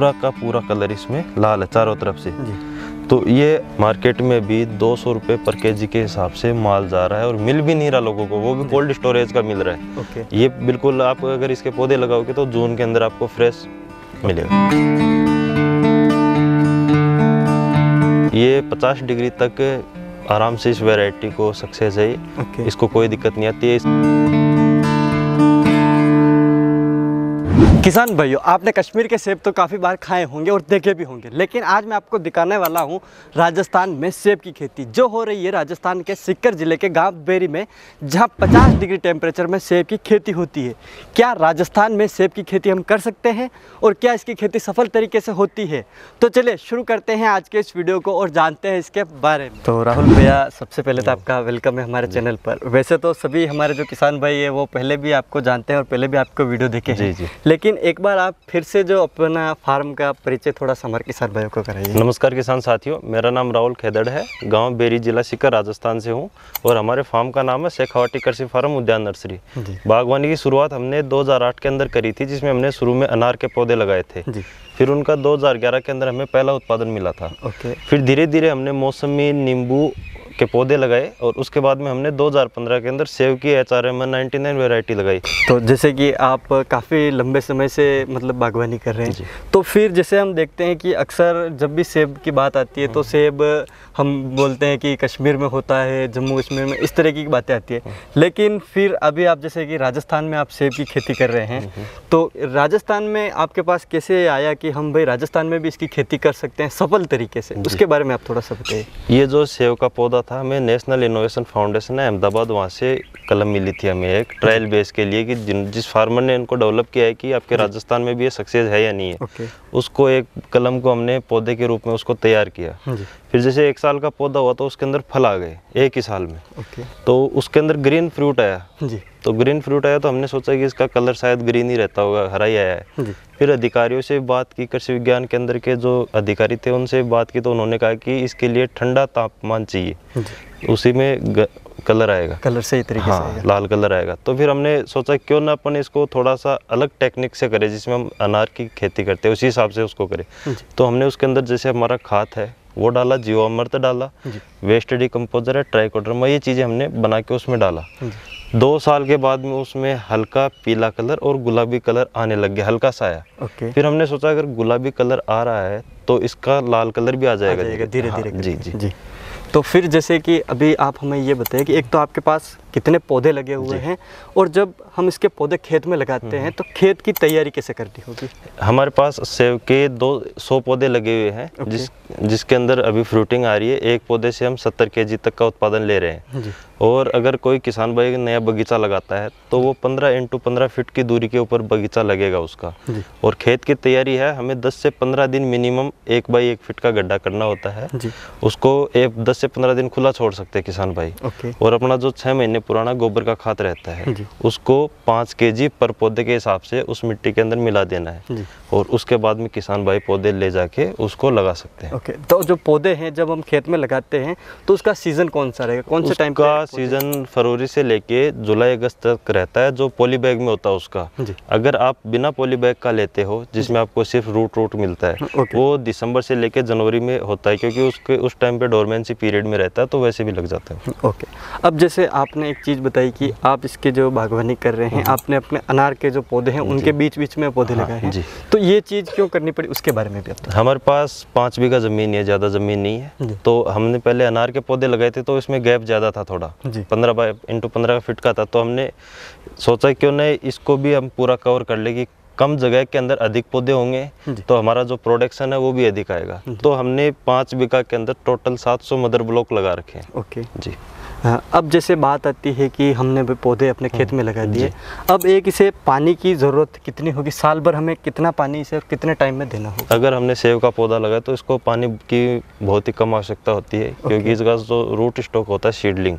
पूरा का पूरा कलर इसमें लाल है चारों तरफ से जी। तो ये मार्केट में भी 200 रुपये पर केजी के हिसाब से माल जा रहा है और मिल भी नहीं रहा लोगों को, वो भी कोल्ड स्टोरेज का मिल रहा है। ओके। ये बिल्कुल आप अगर इसके पौधे लगाओगे तो जून के अंदर आपको फ्रेश मिलेगा। ये 50 डिग्री तक आराम से इस वैरायटी को सक्सेस है। ओके। इसको कोई दिक्कत नहीं आती है। किसान भाइयों, आपने कश्मीर के सेब तो काफ़ी बार खाए होंगे और देखे भी होंगे, लेकिन आज मैं आपको दिखाने वाला हूँ राजस्थान में सेब की खेती जो हो रही है राजस्थान के सीकर जिले के गांव बेरी में, जहाँ 50 डिग्री टेम्परेचर में सेब की खेती होती है। क्या राजस्थान में सेब की खेती हम कर सकते हैं और क्या इसकी खेती सफल तरीके से होती है? तो चलिए शुरू करते हैं आज के इस वीडियो को और जानते हैं इसके बारे में। तो राहुल भैया, सबसे पहले तो आपका वेलकम है हमारे चैनल पर। वैसे तो सभी हमारे जो किसान भाई है वो पहले भी आपको जानते हैं और पहले भी आपको वीडियो देखे हैं, जी। लेकिन एक बार आप फिर से जो अपना फार्म का परिचय थोड़ा सा हमारे किसान भाइयों को कराइए। नमस्कार किसान साथियों, मेरा नाम राहुल खेदड़ है, गांव बेरी, जिला सीकर, राजस्थान से हूं और हमारे फार्म का नाम है शेखावटी कृषि फार्म उद्यान नर्सरी। बागवानी की शुरुआत हमने 2008 के अंदर करी थी, जिसमें हमने शुरू में अनार के पौधे लगाए थे। फिर उनका 2011 के अंदर हमें पहला उत्पादन मिला था। फिर धीरे धीरे हमने मौसमी, नींबू के पौधे लगाए और उसके बाद में हमने 2015 के अंदर सेब की HRM 99 वैरायटी लगाई। तो जैसे कि आप काफ़ी लंबे समय से मतलब बागवानी कर रहे हैं, तो फिर जैसे हम देखते हैं कि अक्सर जब भी सेब की बात आती है तो सेब हम बोलते हैं कि कश्मीर में होता है, जम्मू कश्मीर में, इस तरह की बातें आती है। लेकिन फिर अभी आप जैसे कि राजस्थान में आप सेब की खेती कर रहे हैं, तो राजस्थान में आपके पास कैसे आया कि हम भाई राजस्थान में भी इसकी खेती कर सकते हैं सफल तरीके से? उसके बारे में आप थोड़ा सा बताइए। ये जो सेब का पौधा था, हमें नेशनल इनोवेशन फाउंडेशन है अहमदाबाद, वहाँ से कलम मिली थी हमें एक ट्रायल बेस के लिए कि जिस फार्मर ने इनको डेवलप किया है कि आपके राजस्थान में भी ये सक्सेस है या नहीं है। उसको एक कलम को हमने पौधे के रूप में उसको तैयार किया। फिर जैसे 1 साल का पौधा हुआ तो उसके अंदर फल आ गए एक ही साल में। तो उसके अंदर ग्रीन फ्रूट आया। तो ग्रीन फ्रूट आया तो हमने सोचा कि इसका कलर शायद ग्रीन ही रहता होगा, हरा ही आया है। फिर अधिकारियों से बात की, कृषि विज्ञान केंद्र के जो अधिकारी थे उनसे बात की, तो उन्होंने कहा कि इसके लिए ठंडा तापमान चाहिए, उसी में कलर आएगा, कलर सही तरीके से आएगा, लाल कलर आएगा। तो फिर हमने सोचा क्यों ना अपन इसको थोड़ा सा अलग टेक्निक से करें, जिसमें हम अनार की खेती करते हैं उसी हिसाब से उसको करें। तो हमने उसके अंदर जैसे हमारा खाद है वो डाला, जीवामृत डाला, वेस्ट डिकम्पोजर है, ट्राइकोडर्मा, ये चीज़ें हमने बना के उसमें डाला। 2 साल के बाद में उसमें हल्का पीला कलर और गुलाबी कलर आने लग गया, हल्का सा आया। फिर हमने सोचा अगर गुलाबी कलर आ रहा है तो इसका लाल कलर भी आ जाएगा धीरे धीरे। जी। तो फिर जैसे कि अभी आप हमें ये बताइए कि एक तो आपके पास कितने पौधे लगे हुए हैं और जब हम इसके पौधे खेत में लगाते हैं तो खेत की तैयारी कैसे करनी होगी? हमारे पास सेब के 200 पौधे लगे हुए हैं, जिसके अंदर अभी फ्रूटिंग आ रही है। एक पौधे से हम 70 kg तक का उत्पादन ले रहे हैं। और अगर कोई किसान भाई नया बगीचा लगाता है तो वो 15 × 15 फीट की दूरी के ऊपर बगीचा लगेगा उसका। और खेत की तैयारी है, हमें 10 से 15 दिन मिनिमम 1 बाई 1 फीट का गड्ढा करना होता है। उसको 10 से 15 दिन खुला छोड़ सकते हैं किसान भाई। और अपना जो 6 महीने पुराना गोबर का खाद रहता है उसको 5 kg पर पौधे के हिसाब से उस मिट्टी के अंदर मिला देना है। और उसके बाद में किसान भाई पौधे ले जाके उसको लगा सकते हैं। तो जो पौधे हैं जब हम खेत में लगाते हैं तो उसका सीजन कौन सा रहेगा, कौन से टाइम का? सीजन फरवरी से लेके जुलाई अगस्त तक रहता है, जो पॉली बैग में होता है उसका। अगर आप बिना पॉली बैग का लेते हो जिसमें आपको सिर्फ रूट मिलता है, वो दिसंबर से लेके जनवरी में होता है, क्योंकि उसके उस टाइम पे डोरमेंसी पीरियड में रहता है, तो वैसे भी लग जाता है। अब जैसे आपने एक चीज़ बताई कि आप इसके जो बागवानी कर रहे हैं, आपने अपने अनार के जो पौधे हैं उनके बीच बीच में पौधे लगाए हैं, तो ये चीज़ क्यों करनी पड़ी उसके बारे में भी बताइए। हमारे पास 5 बीघा ज़मीन है, ज़्यादा ज़मीन नहीं है। तो हमने पहले अनार के पौधे लगाए थे तो इसमें गैप ज़्यादा था, थोड़ा 15 × 15 फीट का था। तो हमने सोचा क्यों नहीं इसको भी हम पूरा कवर कर ले कि कम जगह के अंदर अधिक पौधे होंगे तो हमारा जो प्रोडक्शन है वो भी अधिक आएगा। तो हमने 5 बीघा के अंदर टोटल 700 मदर ब्लॉक लगा रखे हैं। जी। अब जैसे बात आती है कि हमने भी पौधे अपने खेत में लगा दिए, अब एक इसे पानी की ज़रूरत कितनी होगी? साल भर हमें कितना पानी इसे कितने टाइम में देना होगा? अगर हमने सेब का पौधा लगाया तो इसको पानी की बहुत ही कम आवश्यकता होती है, क्योंकि इसका जो रूट स्टॉक होता है सीडलिंग,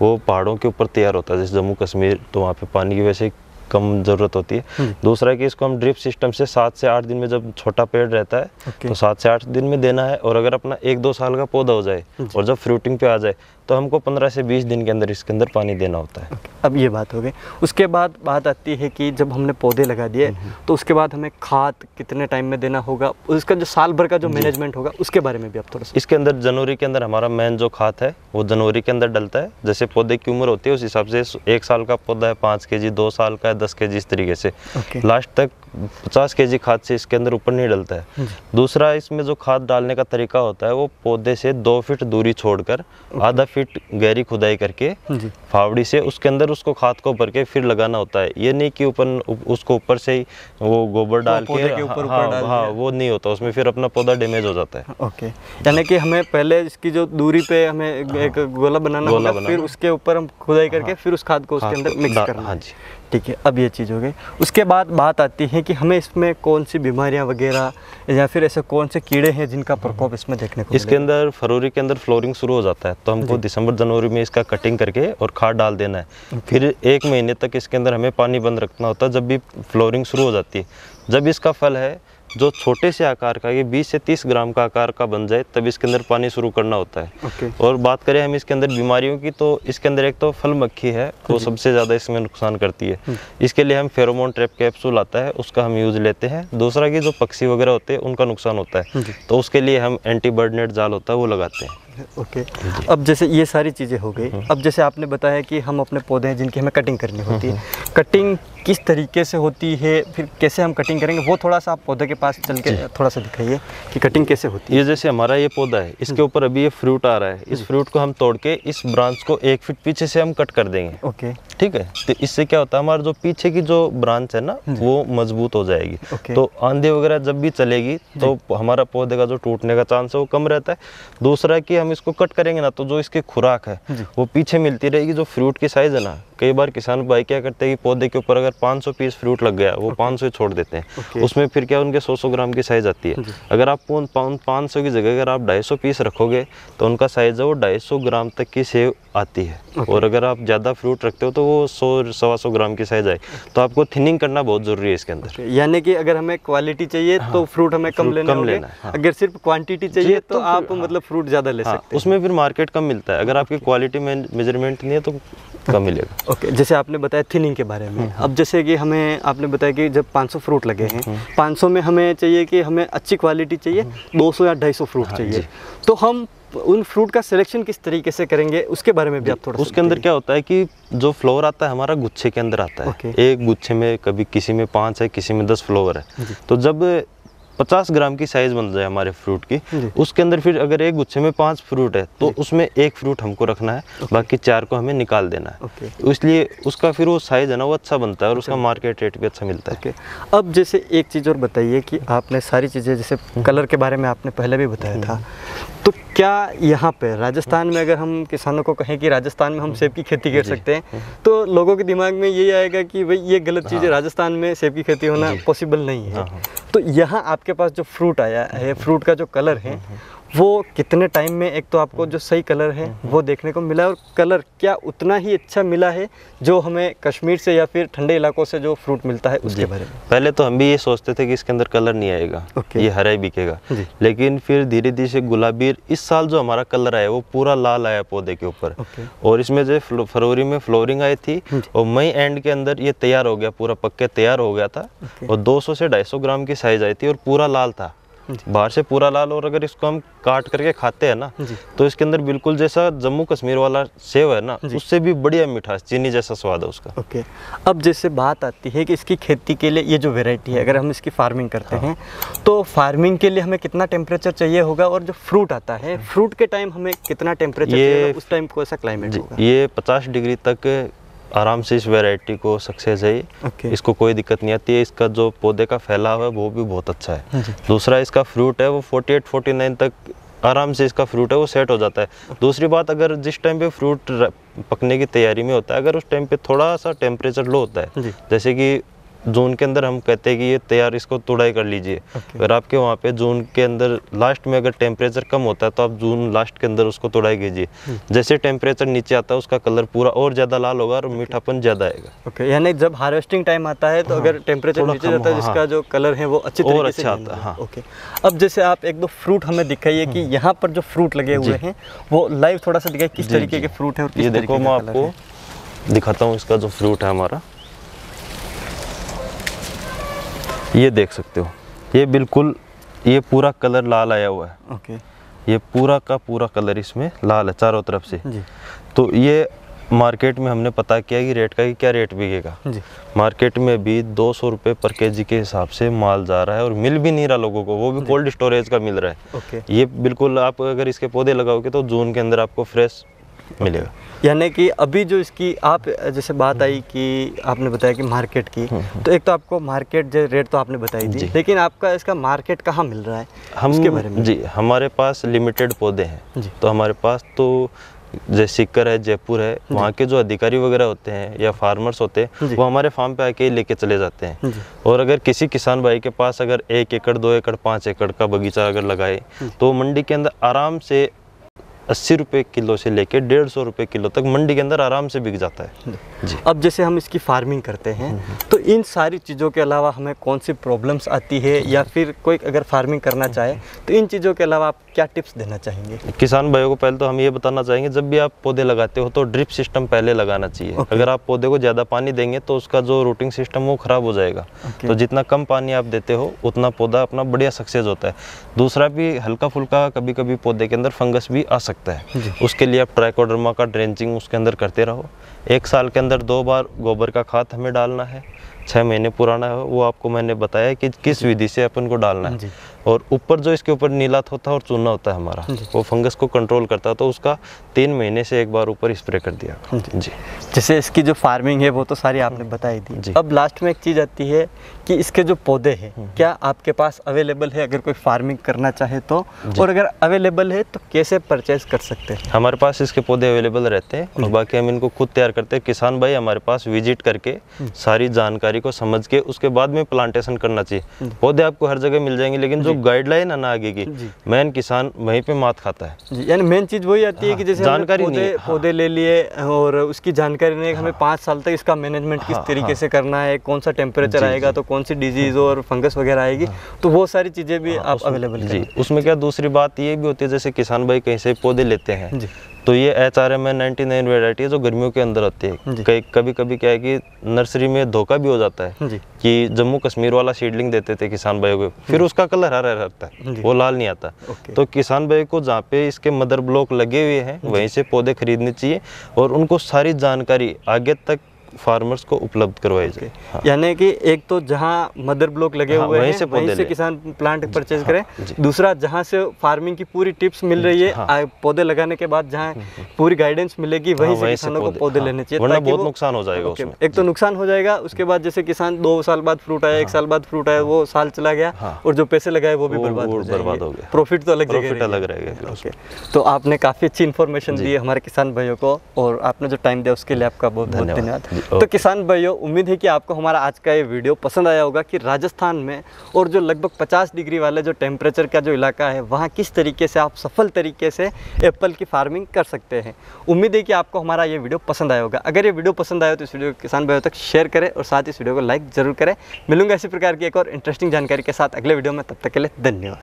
वो पहाड़ों के ऊपर तैयार होता है, जैसे जम्मू कश्मीर, तो वहाँ पे पानी की वैसे कम ज़रूरत होती है। दूसरा कि इसको हम ड्रिप सिस्टम से 7 से 8 दिन में, जब छोटा पेड़ रहता है तो 7 से 8 दिन में देना है। और अगर अपना 1-2 साल का पौधा हो जाए और जब फ्रूटिंग पे आ जाए तो हमको 15 से 20 दिन के अंदर इसके अंदर पानी देना होता है। अब ये बात हो गई। उसके बाद बात आती है कि जब हमने पौधे लगा दिए तो उसके बाद हमें खाद कितने टाइम में देना होगा, उसका जो साल भर का जो मैनेजमेंट होगा उसके बारे में भी आप थोड़ा सा। इसके अंदर जनवरी के अंदर हमारा मेन जो खाद है वो जनवरी के अंदर डलता है। जैसे पौधे की उम्र होती है उस हिसाब से 1 साल का पौधा है 5 kg, 2 साल का है 10 kg, इस तरीके से लास्ट तक 50 kg खाद से इसके अंदर ऊपर नहीं डलता है। दूसरा, इसमें जो खाद डालने का तरीका होता है वो पौधे से 2 फीट दूरी छोड़कर आधा फीट गहरी खुदाई करके फावड़ी से उसके अंदर उसको खाद को भर के फिर लगाना होता है। ये नहीं कि उसको ऊपर से ही वो गोबर डाल के ऊपर हाँ वो नहीं होता, उसमें फिर अपना पौधा डैमेज हो जाता है। ओके, यानी कि हमें पहले इसकी जो दूरी पे हमें एक गोला बनाना होगा, फिर उसके ऊपर हम खुदाई करके फिर उस खाद को उसके अंदर मिक्स करना। हाँ जी, ठीक है। अब ये चीज़ हो गई। उसके बाद बात आती है कि हमें इसमें कौन सी बीमारियां वगैरह या फिर ऐसे कौन से कीड़े हैं जिनका प्रकोप इसमें देखने को इसके अंदर फरवरी के अंदर फ्लोरिंग शुरू हो जाता है, तो हमको दिसंबर जनवरी में इसका कटिंग करके और खाद डाल देना है। फिर 1 महीने तक इसके अंदर हमें पानी बंद रखना होता है। जब भी फ्लोरिंग शुरू हो जाती है, जब इसका फल है जो छोटे से आकार का, ये 20 से 30 ग्राम का आकार का बन जाए, तब इसके अंदर पानी शुरू करना होता है। और बात करें हम इसके अंदर बीमारियों की, तो इसके अंदर एक तो फल मक्खी है, वो सबसे ज़्यादा इसमें नुकसान करती है। इसके लिए हम फेरोमोन ट्रैप कैप्सूल आता है, उसका हम यूज़ लेते हैं। दूसरा कि जो पक्षी वगैरह होते हैं उनका नुकसान होता है, तो उसके लिए हम एंटी बर्ड नेट जाल होता है वो लगाते हैं। ओके, अब जैसे ये सारी चीज़ें हो गई, अब जैसे आपने बताया कि हम अपने पौधे हैं जिनकी हमें कटिंग करनी होती है, कटिंग किस तरीके से होती है, फिर कैसे हम कटिंग करेंगे, वो थोड़ा सा आप पौधे के पास चल के थोड़ा सा दिखाइए कि कटिंग कैसे होती है। ये जैसे हमारा ये पौधा है, इसके ऊपर अभी ये फ्रूट आ रहा है, इस फ्रूट को हम तोड़ के इस ब्रांच को 1 फीट पीछे से हम कट कर देंगे। ओके, ठीक है। तो इससे क्या होता है, हमारा जो पीछे की जो ब्रांच है ना वो मजबूत हो जाएगी। तो आंधी वगैरह जब भी चलेगी तो हमारा पौधे का जो टूटने का चांस है वो कम रहता है। दूसरा कि हम इसको कट करेंगे ना, तो जो इसकी खुराक है वो पीछे मिलती रहेगी। जो फ्रूट की साइज है ना, कई बार किसान भाई क्या करते हैं कि पौधे के ऊपर अगर 500 पीस फ्रूट लग गया, वो 500 छोड़ देते हैं। उसमें फिर क्या उनके 100-100 ग्राम की साइज आती है। अगर आप 500 की जगह अगर आप 250 पीस रखोगे तो उनका साइज है वो 250 ग्राम तक की सेव आती है। और अगर आप ज़्यादा फ्रूट रखते हो तो वो 100-125 ग्राम की साइज आए। तो आपको थिनिंग करना बहुत ज़रूरी है इसके अंदर। यानी कि अगर हमें क्वालिटी चाहिए तो फ्रूट हमें कम लेना है। अगर सिर्फ क्वांटिटी चाहिए तो आप मतलब फ्रूट ज़्यादा ले सकते हैं। उसमें फिर मार्केट कम मिलता है। अगर आपकी क्वालिटी में मेजरमेंट नहीं है तो कम मिलेगा। ओके, जैसे आपने बताया थिनिंग के बारे में। अब जैसे कि हमें आपने बताया कि जब 500 फ्रूट लगे हैं, 500 में हमें चाहिए कि हमें अच्छी क्वालिटी चाहिए, 200 या 250 फ्रूट चाहिए, तो हम उन फ्रूट का सिलेक्शन किस तरीके से करेंगे उसके बारे में भी आप थोड़ा। उसके अंदर क्या होता है कि जो फ्लावर आता है हमारा गुच्छे के अंदर आता है। एक गुच्छे में कभी किसी में 5 है, किसी में 10 फ्लावर है। तो जब 50 ग्राम की साइज बन जाए हमारे फ्रूट की, उसके अंदर फिर अगर एक गुच्छे में 5 फ्रूट है तो उसमें 1 फ्रूट हमको रखना है, बाकी 4 को हमें निकाल देना है। तो इसलिए उसका फिर वो साइज है ना वो अच्छा बनता है और उसका मार्केट रेट भी अच्छा मिलता है। अब जैसे एक चीज़ और बताइए कि आपने सारी चीज़ें जैसे कलर के बारे में आपने पहले भी बताया था, तो क्या यहाँ पे राजस्थान में अगर हम किसानों को कहें कि राजस्थान में हम सेब की खेती कर सकते हैं, तो लोगों के दिमाग में यही आएगा कि भाई ये गलत चीज़ है, राजस्थान में सेब की खेती होना पॉसिबल नहीं है। तो यहाँ आपके पास जो फ्रूट आया है, फ्रूट का जो कलर है वो कितने टाइम में, एक तो आपको जो सही कलर है वो देखने को मिला, और कलर क्या उतना ही अच्छा मिला है जो हमें कश्मीर से या फिर ठंडे इलाकों से जो फ्रूट मिलता है उसके बारे में? पहले तो हम भी ये सोचते थे कि इसके अंदर कलर नहीं आएगा, ये हरा ही बिकेगा, लेकिन फिर धीरे धीरे से गुलाबी, इस साल जो हमारा कलर आया वो पूरा लाल आया पौधे के ऊपर। और इसमें जो फरवरी में फ्लोरिंग आई थी और मई एंड के अंदर ये तैयार हो गया, पूरा पक के तैयार हो गया था। और 200 से 250 ग्राम की साइज आई थी और पूरा लाल था, बाहर से पूरा लाल। और अगर इसको हम काट करके खाते हैं ना तो इसके अंदर बिल्कुल जैसा जम्मू कश्मीर वाला सेव है ना, उससे भी बढ़िया मिठास, चीनी जैसा स्वाद है उसका। ओके, अब जैसे बात आती है कि इसकी खेती के लिए ये जो वैरायटी है, अगर हम इसकी फार्मिंग करते हैं तो फार्मिंग के लिए हमें कितना टेम्परेचर चाहिए होगा, और जो फ्रूट आता है फ्रूट के टाइम हमें कितना टेम्परेचर चाहिए, उस टाइम कौन सा क्लाइमेट होगा? ये 50 डिग्री तक आराम से इस वैरायटी को सक्सेस है। इसको कोई दिक्कत नहीं आती है। इसका जो पौधे का फैलाव है वो भी बहुत अच्छा है। दूसरा इसका फ्रूट है वो 48-49 तक आराम से इसका फ्रूट है वो सेट हो जाता है। दूसरी बात, अगर जिस टाइम पे फ्रूट पकने की तैयारी में होता है, अगर उस टाइम पे थोड़ा सा टेम्परेचर लो होता है, जैसे कि जून के अंदर हम कहते हैं कि ये तैयार, इसको तुड़ाई कर लीजिए। अगर आपके वहाँ पे जून के अंदर लास्ट में अगर टेम्परेचर कम होता है तो आप जून लास्ट के अंदर उसको तुड़ाई कीजिए। जैसे टेम्परेचर नीचे आता है उसका कलर पूरा और ज़्यादा लाल होगा और मीठापन ज़्यादा आएगा। यानी जब हार्वेस्टिंग टाइम आता है तो अगर टेम्परेचर नीचे जाता है जिसका जो कलर है वो अच्छी तरीके से आता है। ओके, अब जैसे आप एक दो फ्रूट हमें दिखाइए कि यहाँ पर जो फ्रूट लगे हुए हैं वो लाइव थोड़ा सा दिखाइए, किस तरीके के फ्रूट है और किस ये देखो मैं आपको दिखाता हूँ इसका जो फ्रूट है हमारा, ये देख सकते हो, ये बिल्कुल ये पूरा कलर लाल आया हुआ है। ओके, ये पूरा का पूरा कलर इसमें लाल है चारों तरफ से जी। तो ये मार्केट में हमने पता किया कि रेट का कि क्या रेट बिकेगा। मार्केट में भी 200 रुपये पर केजी के हिसाब से माल जा रहा है और मिल भी नहीं रहा लोगों को, वो भी कोल्ड स्टोरेज का मिल रहा है। ओके, ये बिल्कुल आप अगर इसके पौधे लगाओगे तो जून के अंदर आपको फ्रेश मिलेगा। यानी कि अभी जो इसकी आप जैसे बात आई कि आपने बताया कि मार्केट की, तो एक तो आपको मार्केट जो रेट तो आपने बताई दी, लेकिन आपका इसका मार्केट कहाँ मिल रहा है उसके बारे में? जी, हमारे पास लिमिटेड पौधे हैं, तो हमारे पास तो जैसे सीकर है, जयपुर है, वहाँ के जो अधिकारी वगैरह होते हैं या फार्मर्स होते हैं वो हमारे फार्म पे आके लेके चले जाते हैं। और अगर किसी किसान भाई के पास अगर 1 एकड़ 2 एकड़ 5 एकड़ का बगीचा अगर लगाए तो मंडी के अंदर आराम से 80 रुपये किलो से लेके 150 रुपये किलो तक मंडी के अंदर आराम से बिक जाता है जी। अब जैसे हम इसकी फार्मिंग करते हैं तो इन सारी चीज़ों के अलावा हमें कौन सी प्रॉब्लम्स आती है, या फिर कोई अगर फार्मिंग करना चाहे तो इन चीज़ों के अलावा आप क्या टिप्स देना चाहेंगे किसान भाइयों को? पहले तो हम ये बताना चाहेंगे, जब भी आप पौधे लगाते हो तो ड्रिप सिस्टम पहले लगाना चाहिए। अगर आप पौधे को ज़्यादा पानी देंगे तो उसका जो रूटिंग सिस्टम वो खराब हो जाएगा। तो जितना कम पानी आप देते हो उतना पौधा अपना बढ़िया सक्सेस होता है। दूसरा भी हल्का फुल्का कभी कभी पौधे के अंदर फंगस भी आ सकता है, उसके लिए आप ट्राइकोडर्मा का ड्रेंचिंग उसके अंदर करते रहो। 1 साल के अंदर 2 बार गोबर का खाद हमें डालना है। 6 महीने पुराना है वो आपको मैंने बताया कि किस विधि से अपन को डालना है। और ऊपर जो इसके ऊपर नीला होता है और चूना होता है हमारा, वो फंगस को कंट्रोल करता है, तो उसका 3 महीने से 1 बार ऊपर स्प्रे कर दिया जी। जैसे इसकी जो फार्मिंग है वो तो सारी आपने बताई दी। अब लास्ट में एक चीज़ आती है कि इसके जो पौधे हैं क्या आपके पास अवेलेबल है अगर कोई फार्मिंग करना चाहे तो, और अगर अवेलेबल है तो कैसे परचेज कर सकते हैं? हमारे पास इसके पौधे अवेलेबल रहते हैं और बाकी हम इनको खुद तैयार करते हैं। किसान भाई हमारे पास विजिट करके सारी जानकारी को समझ के उसके बाद में प्लांटेशन करना चाहिए। पौधे आपको हर जगह मिल जाएंगे, लेकिन जो गाइडलाइन है ना आगे की, मेन किसान वहीं पे मात खाता है। यानी मेन चीज वही आती है कि जैसे जानकारी पौधे ले लिए और उसकी जानकारी नहीं, हमें 5 साल तक इसका मैनेजमेंट किस तरीके से करना है, कौन सा टेम्परेचर आएगा तो कौन सी डिजीज और फंगस वगैरह आएगी, तो वो सारी चीजें भी आप अवेलेबल जी। उसमें क्या दूसरी बात ये भी होती है, जैसे किसान भाई कहीं से पौधे लेते हैं तो ये HRM 99 वैरायटी है जो गर्मियों के अंदर होती है। कभी कभी क्या है कि नर्सरी में धोखा भी हो जाता है कि जम्मू कश्मीर वाला सीडलिंग देते थे किसान भाइयों को, फिर उसका कलर हरा रहता है, वो लाल नहीं आता। तो किसान भाई को जहाँ पे इसके मदर ब्लॉक लगे हुए हैं वहीं से पौधे खरीदने चाहिए और उनको सारी जानकारी आगे तक फार्मर्स को उपलब्ध करवाई जाए। यानी कि एक तो जहाँ मदर ब्लॉक लगे हुए हैं वहीं से किसान प्लांट परचेज करें। दूसरा जहाँ से फार्मिंग की पूरी टिप्स मिल रही है, पौधे लगाने के बाद जहाँ पूरी गाइडेंस मिलेगी वहीं से किसानों को पौधे लेने चाहिए, वरना बहुत नुकसान हो जाएगा उसमें। एक तो नुकसान हो जाएगा, उसके बाद जैसे किसान 2 साल बाद फ्रूट आया, 1 साल बाद फ्रूट आया, वो साल चला गया और जो पैसे लगाए वो भी बर्बाद हो गया, प्रॉफिट तो अलग रहेगा। तो आपने काफी अच्छी इन्फॉर्मेशन दी है हमारे किसान भाइयों को, और आपने जो टाइम दिया उसके लिए आपका बहुत बहुत धन्यवाद। तो किसान भाइयों, उम्मीद है कि आपको हमारा आज का ये वीडियो पसंद आया होगा कि राजस्थान में और जो लगभग 50 डिग्री वाले जो टेम्परेचर का जो इलाका है वहाँ किस तरीके से आप सफल तरीके से एप्पल की फार्मिंग कर सकते हैं। उम्मीद है कि आपको हमारा ये वीडियो पसंद आया होगा। अगर ये वीडियो पसंद आया तो इस वीडियो को किसान भाइयों तक शेयर करें और साथ ही इस वीडियो को लाइक जरूर करें। मिलूंगा इसी प्रकार की एक और इंटरेस्टिंग जानकारी के साथ अगले वीडियो में, तब तक के लिए धन्यवाद।